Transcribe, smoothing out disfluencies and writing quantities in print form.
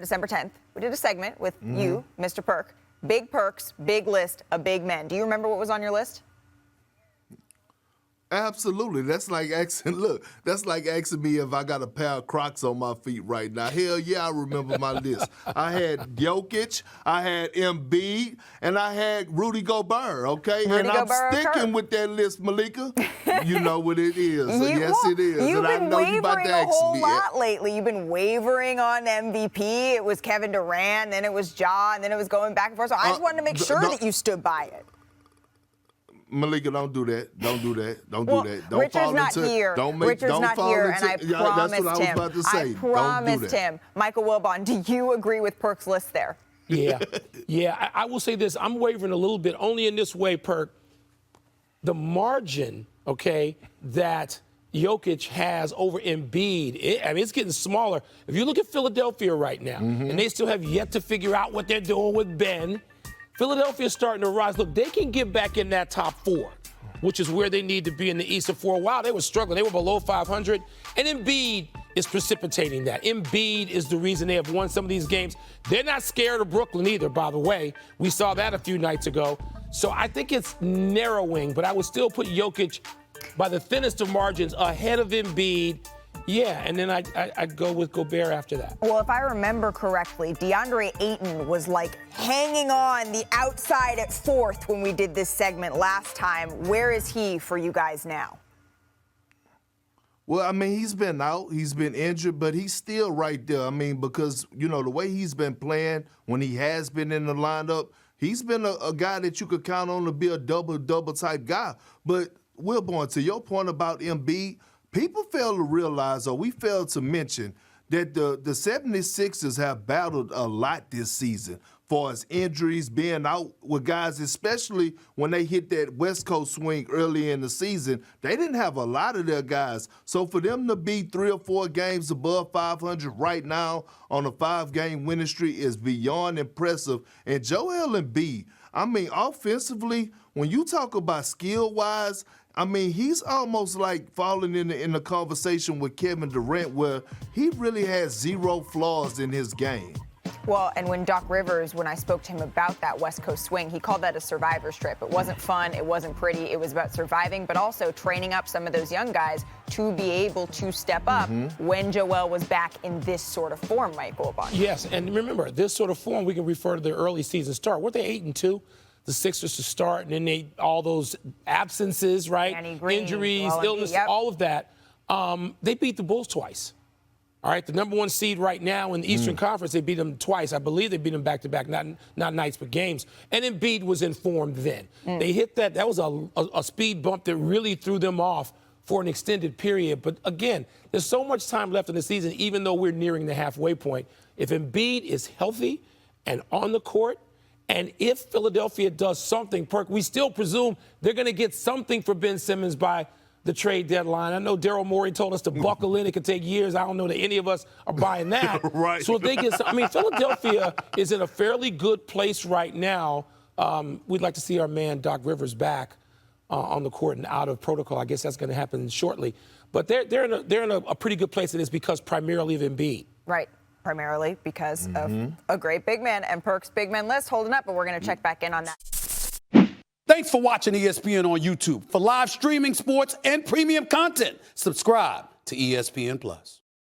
December 10th, we did a segment with you, Mr. Perk. Big perks, big list of big men. Do you remember what was on your list? Absolutely. That's like asking me if I got a pair of Crocs on my feet right now. Hell yeah, I remember my list. I had Jokic, I had Embiid, and I had Rudy Gobert, okay? Rudy and Gobert, I'm sticking with that list, Malika. You know what it is. Yes, it is. You've and I been know you about wavering to a ask whole me. lot lately. You've been wavering on MVP. It was Kevin Durant, then it was Ja, and then it was going back and forth. So I just wanted to make sure that you stood by it. Malika, don't do that. Don't do that. Don't Well, do that. Don't Richard's fall not into, here. Don't make, Richard's don't not fall here, into, and I promised that's what I was about to say. I promised him. Michael Wilbon, do you agree with Perk's list there? Yeah. I will say this. I'm wavering a little bit, only in this way, Perk. The margin, okay, that Jokic has over Embiid, it's getting smaller. If you look at Philadelphia right now, and they still have yet to figure out what they're doing with Ben, Philadelphia's starting to rise. Look, they can get back in that top four, which is where they need to be in the East. And for a while, they were struggling. They were below 500. And Embiid is precipitating that. Embiid is the reason they have won some of these games. They're not scared of Brooklyn either, by the way. We saw that a few nights ago. So I think it's narrowing, but I would still put Jokic by the thinnest of margins ahead of Embiid. Yeah, and then I'd go with Gobert after that. Well, if I remember correctly, DeAndre Ayton was like hanging on the outside at fourth when we did this segment last time. Where is he for you guys now? Well, I mean, he's been out, he's been injured, but he's still right there. I mean, because, you know, the way he's been playing when he has been in the lineup, he's been a guy that you could count on to be a double-double type guy. But, Wilborn, to your point about Embiid, people fail to realize, or we fail to mention, that the 76ers have battled a lot this season for as injuries, being out with guys, especially when they hit that West Coast swing early in the season. They didn't have a lot of their guys. So for them to be 3 or 4 games above 500 right now on a 5-game winning streak is beyond impressive. And Joel Embiid, I mean, offensively, when you talk about skill-wise, I mean, he's almost like falling in the conversation with Kevin Durant, where he really has zero flaws in his game. Well, and when Doc Rivers, when I spoke to him about that West Coast swing, he called that a survivor's trip. It wasn't fun. It wasn't pretty. It was about surviving, but also training up some of those young guys to be able to step up when Joel was back in this sort of form, Mike Wilbon. Yes, and remember, this sort of form, we can refer to the early season start. Weren't they 8-2? The Sixers to start, and then all those absences, right? Green, injuries, illness, all of that. They beat the Bulls twice. All right, the number 1 seed right now in the Eastern Conference, they beat them twice. I believe they beat them back-to-back, not nights, but games. And Embiid was informed then. They hit that. That was a speed bump that really threw them off for an extended period. But again, there's so much time left in the season, even though we're nearing the halfway point. If Embiid is healthy and on the court, and if Philadelphia does something, Perk, we still presume they're going to get something for Ben Simmons by the trade deadline. I know Daryl Morey told us to buckle in. It could take years. I don't know that any of us are buying that. Right. So if they get I mean, Philadelphia is in a fairly good place right now. We'd like to see our man Doc Rivers back on the court and out of protocol. I guess that's going to happen shortly. But they're in a pretty good place, and it's because primarily of Embiid. Right. Primarily because of a great big man and Perk's big man list holding up, but we're going to check back in on that. Thanks for watching ESPN on YouTube. For live streaming sports and premium content, subscribe to ESPN+.